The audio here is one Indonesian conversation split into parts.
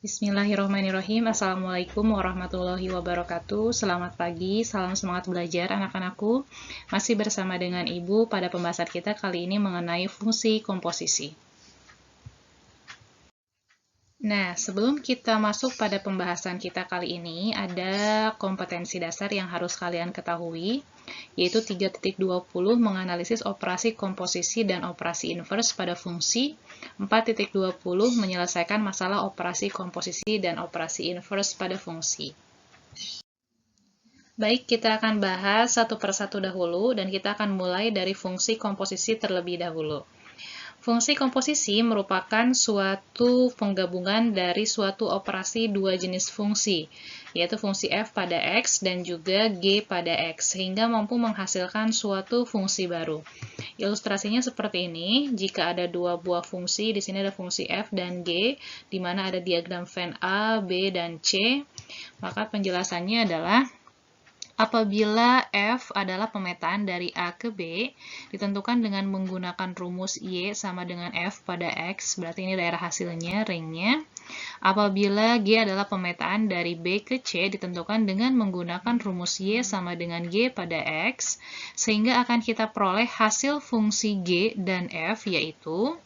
Bismillahirrahmanirrahim. Assalamualaikum warahmatullahi wabarakatuh. Selamat pagi, salam semangat belajar anak-anakku. Masih bersama dengan Ibu pada pembahasan kita kali ini mengenai fungsi komposisi. Nah, sebelum kita masuk pada pembahasan kita kali ini, ada kompetensi dasar yang harus kalian ketahui, yaitu 3.20 menganalisis operasi komposisi dan operasi inverse pada fungsi, 4.20 menyelesaikan masalah operasi komposisi dan operasi inverse pada fungsi. Baik, kita akan bahas satu persatu dahulu, dan kita akan mulai dari fungsi komposisi terlebih dahulu. Fungsi komposisi merupakan suatu penggabungan dari suatu operasi dua jenis fungsi, yaitu fungsi f pada x dan juga g pada x, sehingga mampu menghasilkan suatu fungsi baru. Ilustrasinya seperti ini, jika ada dua buah fungsi, di sini ada fungsi f dan g, di mana ada diagram Venn A, B, dan C, maka penjelasannya adalah apabila f adalah pemetaan dari A ke B, ditentukan dengan menggunakan rumus Y sama dengan F pada X, berarti ini daerah hasilnya, ringnya. Apabila G adalah pemetaan dari B ke C, ditentukan dengan menggunakan rumus Y sama dengan G pada X, sehingga akan kita peroleh hasil fungsi G dan F, yaitu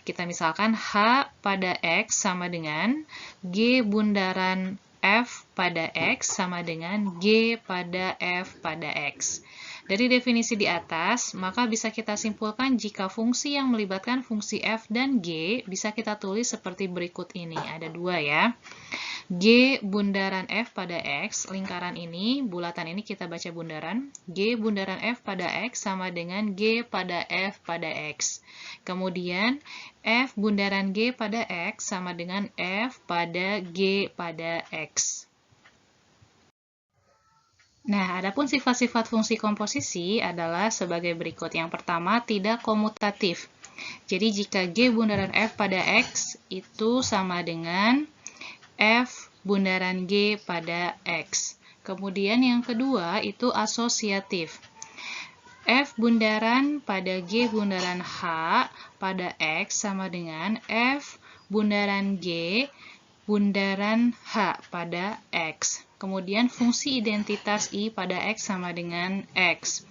kita misalkan H pada X sama dengan G bundaran F pada X sama dengan G pada F pada X. Dari definisi di atas, maka bisa kita simpulkan jika fungsi yang melibatkan fungsi F dan G bisa kita tulis seperti berikut ini. Ada dua ya. G bundaran F pada X, lingkaran ini, bulatan ini kita baca bundaran. G bundaran F pada X sama dengan G pada F pada X. Kemudian, F bundaran G pada X sama dengan F pada G pada X. Nah, adapun sifat-sifat fungsi komposisi adalah sebagai berikut. Yang pertama, tidak komutatif. Jadi, jika G bundaran F pada X itu sama dengan F bundaran G pada X. Kemudian yang kedua itu asosiatif. F bundaran pada G bundaran H pada X sama dengan F bundaran G bundaran H pada X. Kemudian fungsi identitas I pada X sama dengan X.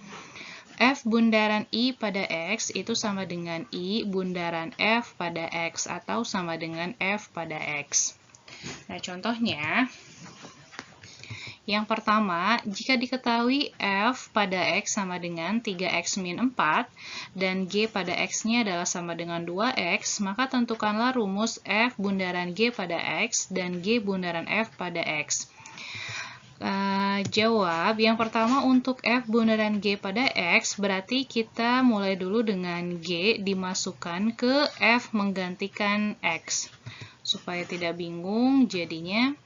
F bundaran I pada X itu sama dengan I bundaran F pada X atau sama dengan F pada X. Nah, contohnya, yang pertama, jika diketahui F pada X sama dengan 3X min 4 dan G pada X-nya adalah sama dengan 2X, maka tentukanlah rumus F bundaran G pada X dan G bundaran F pada X. Jawab, yang pertama untuk F bundaran G pada X, berarti kita mulai dulu dengan G dimasukkan ke F menggantikan X. Supaya tidak bingung, jadinya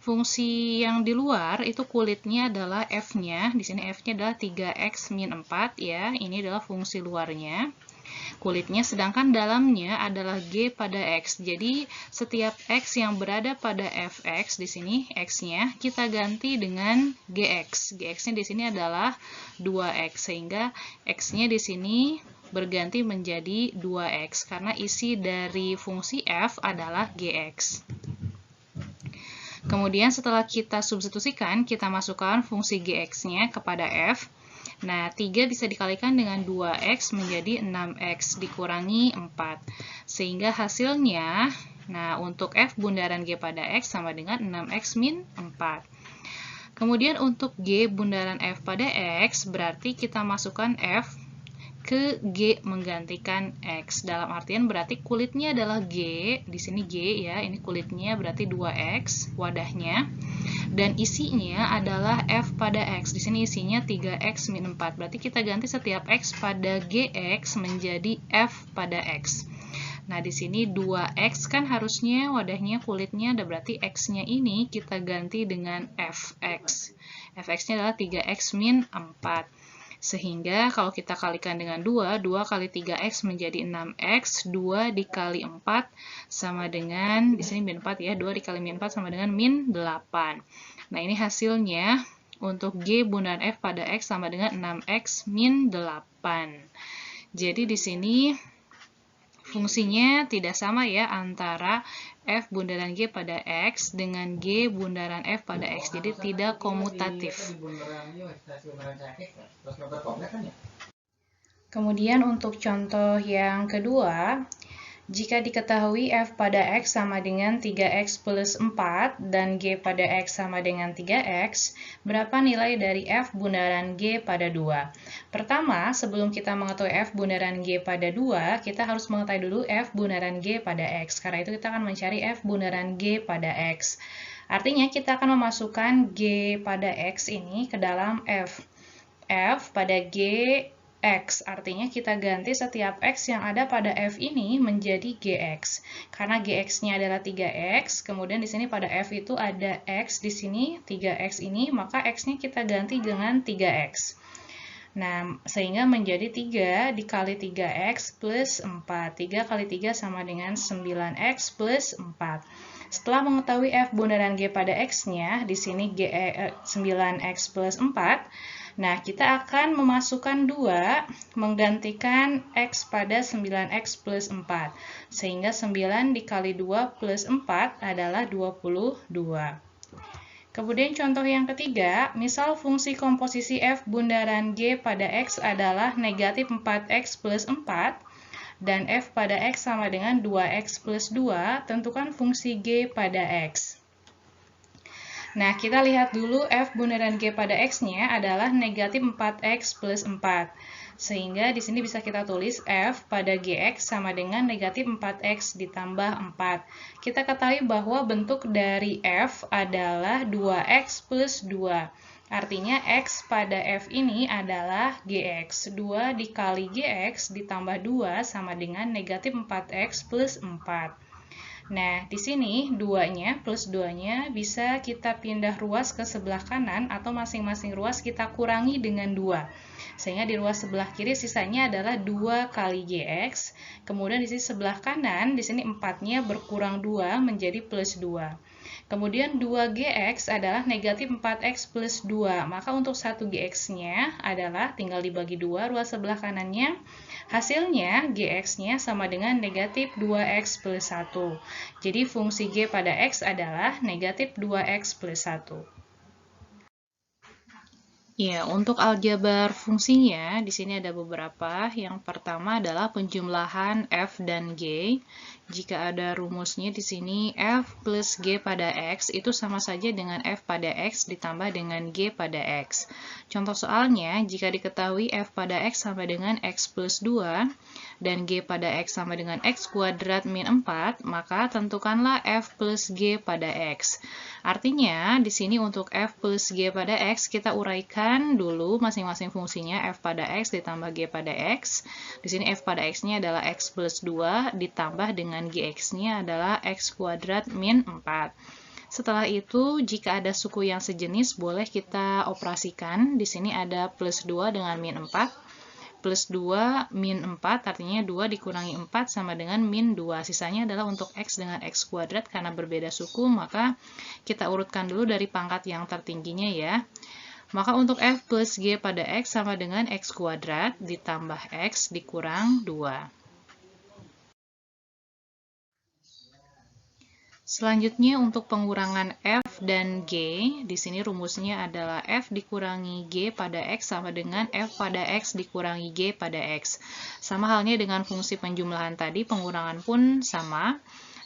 fungsi yang di luar itu kulitnya adalah F-nya. Di sini F-nya adalah 3X min 4 ya. Ini adalah fungsi luarnya. Kulitnya, sedangkan dalamnya adalah G pada X. Jadi, setiap X yang berada pada Fx, di sini X-nya, kita ganti dengan Gx. Gx-nya di sini adalah 2X, sehingga X-nya di sini berganti menjadi 2X, karena isi dari fungsi F adalah Gx. Kemudian setelah kita substitusikan, kita masukkan fungsi Gx-nya kepada F. Nah, 3 bisa dikalikan dengan 2X menjadi 6X dikurangi 4. Sehingga hasilnya, nah untuk F bundaran G pada X sama dengan 6X min 4. Kemudian untuk G bundaran F pada X, berarti kita masukkan F ke G menggantikan X. Dalam artian berarti kulitnya adalah G, di sini G ya, ini kulitnya berarti 2X, wadahnya. Dan isinya adalah F pada X. Di sini isinya 3X min 4. Berarti kita ganti setiap X pada GX menjadi F pada X. Nah, di sini 2X kan harusnya wadahnya kulitnya ada, berarti X-nya ini kita ganti dengan Fx. Fx-nya adalah 3X min 4. Sehingga kalau kita kalikan dengan 2, 2 kali 3X menjadi 6X, 2 dikali 4 sama dengan, di sini min 4 ya, 2 dikali min 4 sama dengan min 8. Nah, ini hasilnya untuk G bundaran F pada X sama dengan 6X min 8. Jadi di sini fungsinya tidak sama ya antara f bundaran g pada x dengan g bundaran f pada x, jadi tidak komutatif. Kemudian untuk contoh yang kedua, jika diketahui f pada x sama dengan 3x plus 4 dan g pada x sama dengan 3x, berapa nilai dari f bundaran g pada 2? Pertama, sebelum kita mengetahui f bundaran g pada 2, kita harus mengetahui dulu f bundaran g pada x. Karena itu kita akan mencari f bundaran g pada x. Artinya kita akan memasukkan g pada x ini ke dalam f. F pada g X, artinya kita ganti setiap X yang ada pada F ini menjadi GX. Karena GX-nya adalah 3X, kemudian di sini pada F itu ada X di sini, 3X ini, maka X-nya kita ganti dengan 3X. Nah, sehingga menjadi 3 dikali 3X plus 4. 3 kali 3 sama dengan 9X plus 4. Setelah mengetahui F bundaran G pada X-nya, di sini 9X plus 4, nah, kita akan memasukkan 2 menggantikan X pada 9X plus 4. Sehingga 9 dikali 2 plus 4 adalah 22. Kemudian contoh yang ketiga, misal fungsi komposisi F bundaran G pada X adalah negatif 4X plus 4, dan F pada X sama dengan 2X plus 2, tentukan fungsi G pada X. Nah, kita lihat dulu f bundaran G pada X-nya adalah negatif 4X plus 4. Sehingga di sini bisa kita tulis f pada Gx sama dengan negatif 4X ditambah 4. Kita ketahui bahwa bentuk dari f adalah 2X plus 2. Artinya X pada f ini adalah Gx. 2 dikali Gx ditambah 2 sama dengan negatif 4X plus 4. Nah, di sini 2-nya plus 2-nya bisa kita pindah ruas ke sebelah kanan atau masing-masing ruas kita kurangi dengan 2. Sehingga di ruas sebelah kiri sisanya adalah 2 kali Gx. Kemudian di sisi sebelah kanan, di sini 4-nya berkurang 2 menjadi plus 2. Kemudian 2Gx adalah negatif 4X plus 2. Maka untuk 1Gx-nya adalah tinggal dibagi 2 ruas sebelah kanannya. Hasilnya Gx-nya sama dengan negatif 2X plus 1. Jadi fungsi G pada X adalah negatif 2X plus 1. Ya, untuk aljabar fungsinya, di sini ada beberapa. Yang pertama adalah penjumlahan F dan G. Jika ada rumusnya di sini, F plus G pada X itu sama saja dengan F pada X ditambah dengan G pada X. Contoh soalnya, jika diketahui F pada X sama dengan X plus 2, dan G pada X sama dengan X kuadrat min 4, maka tentukanlah F plus G pada X. Artinya, di sini untuk F plus G pada X, kita uraikan dulu masing-masing fungsinya F pada X ditambah G pada X. Di sini F pada X-nya adalah X plus 2 ditambah dengan Gx-nya adalah X kuadrat min 4. Setelah itu, jika ada suku yang sejenis, boleh kita operasikan. Di sini ada plus 2 dengan min 4. Plus 2 min 4, artinya 2 dikurangi 4 sama dengan min 2. Sisanya adalah untuk X dengan X kuadrat, karena berbeda suku, maka kita urutkan dulu dari pangkat yang tertingginya ya. Maka untuk F plus G pada X sama dengan X kuadrat ditambah X dikurang 2. Selanjutnya untuk pengurangan F dan G, di sini rumusnya adalah F dikurangi G pada X sama dengan F pada X dikurangi G pada X. Sama halnya dengan fungsi penjumlahan tadi, pengurangan pun sama.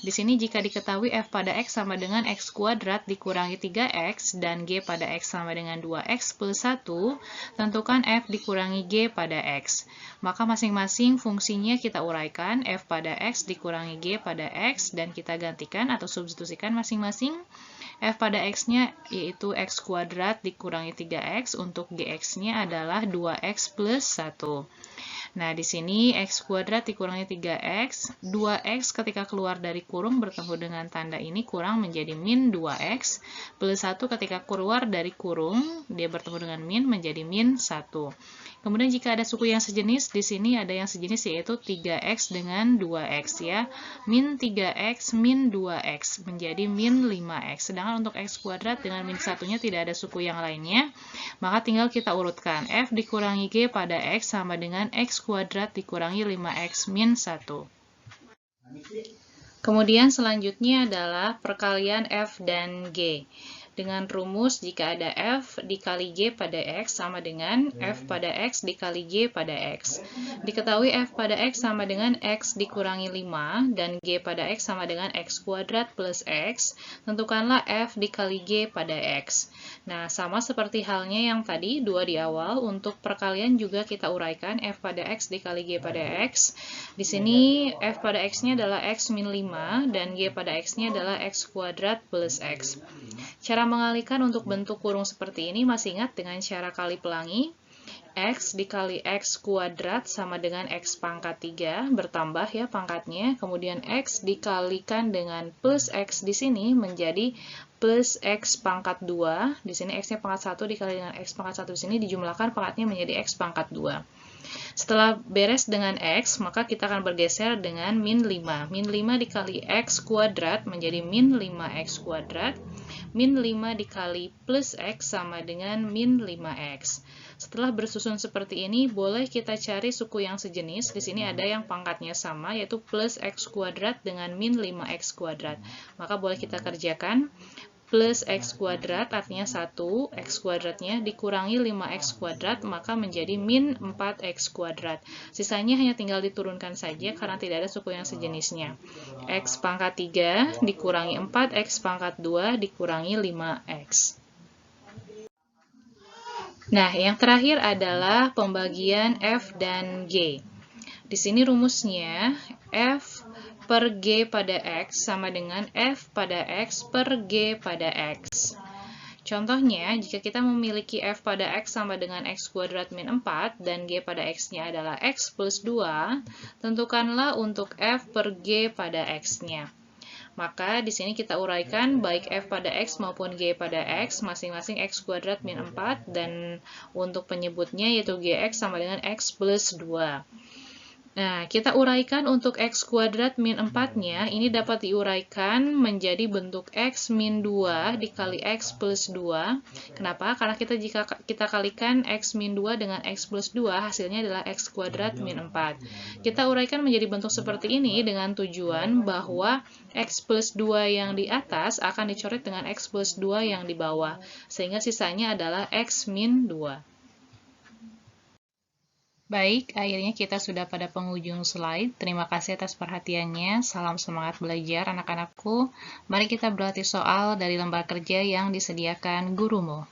Di sini jika diketahui F pada X sama dengan X kuadrat dikurangi 3X dan G pada X sama dengan 2X plus 1, tentukan F dikurangi G pada X. Maka masing-masing fungsinya kita uraikan, F pada X dikurangi G pada X, dan kita gantikan atau substitusikan masing-masing. F pada X-nya yaitu X kuadrat dikurangi 3X, untuk Gx-nya adalah 2X plus 1. Nah, di sini X kuadrat dikurangi 3X, 2X ketika keluar dari kurung bertemu dengan tanda ini kurang menjadi min 2X, plus 1 ketika keluar dari kurung, dia bertemu dengan min menjadi min 1. Kemudian jika ada suku yang sejenis, di sini ada yang sejenis yaitu 3X dengan 2X ya. Min 3X, min 2X menjadi min 5X. Sedangkan untuk X kuadrat dengan min 1-nya tidak ada suku yang lainnya, maka tinggal kita urutkan. F dikurangi G pada X sama dengan X kuadrat dikurangi 5X min 1. Kemudian selanjutnya adalah perkalian F dan G. Dengan rumus jika ada F dikali G pada X sama dengan F pada X dikali G pada X. Diketahui F pada X sama dengan X dikurangi 5 dan G pada X sama dengan X kuadrat plus X. Tentukanlah F dikali G pada X. Nah, sama seperti halnya yang tadi, 2 di awal, untuk perkalian juga kita uraikan F pada X dikali G pada X. Di sini F pada X-nya adalah X min 5 dan G pada X-nya adalah X kuadrat plus X. Cara mengalihkan untuk bentuk kurung seperti ini masih ingat dengan cara kali pelangi. X dikali X kuadrat sama dengan X pangkat 3, bertambah ya pangkatnya. Kemudian X dikalikan dengan plus X di sini menjadi plus X pangkat 2. Di sini X-nya pangkat 1 dikali dengan X pangkat 1 di sini dijumlahkan pangkatnya menjadi X pangkat 2. Setelah beres dengan X, maka kita akan bergeser dengan min 5. Min 5 dikali X kuadrat menjadi min 5X kuadrat. Min 5 dikali plus X sama dengan min 5X. Setelah bersusun seperti ini, boleh kita cari suku yang sejenis. Di sini ada yang pangkatnya sama, yaitu plus X kuadrat dengan min 5X kuadrat. Maka boleh kita kerjakan. Plus X kuadrat artinya 1, X kuadratnya dikurangi 5X kuadrat, maka menjadi min 4X kuadrat. Sisanya hanya tinggal diturunkan saja karena tidak ada suku yang sejenisnya. X pangkat 3 dikurangi 4X pangkat 2 dikurangi 5X. Nah, yang terakhir adalah pembagian F dan G. Di sini rumusnya F per G pada X sama dengan F pada X per G pada X. Contohnya, jika kita memiliki F pada X sama dengan X kuadrat min 4 dan G pada X-nya adalah X plus 2, tentukanlah untuk F per G pada X-nya. Maka di sini kita uraikan baik F pada X maupun G pada X, masing-masing X kuadrat min 4, dan untuk penyebutnya yaitu Gx sama dengan X plus 2. Nah, kita uraikan untuk X kuadrat min 4-nya, ini dapat diuraikan menjadi bentuk X min 2 dikali X plus 2. Kenapa? Karena jika kita kalikan X min 2 dengan X plus 2, hasilnya adalah X kuadrat min 4. Kita uraikan menjadi bentuk seperti ini dengan tujuan bahwa X plus 2 yang di atas akan dicoret dengan X plus 2 yang di bawah, sehingga sisanya adalah X min 2. Baik, akhirnya kita sudah pada penghujung slide. Terima kasih atas perhatiannya. Salam semangat belajar anak-anakku. Mari kita berlatih soal dari lembar kerja yang disediakan gurumu.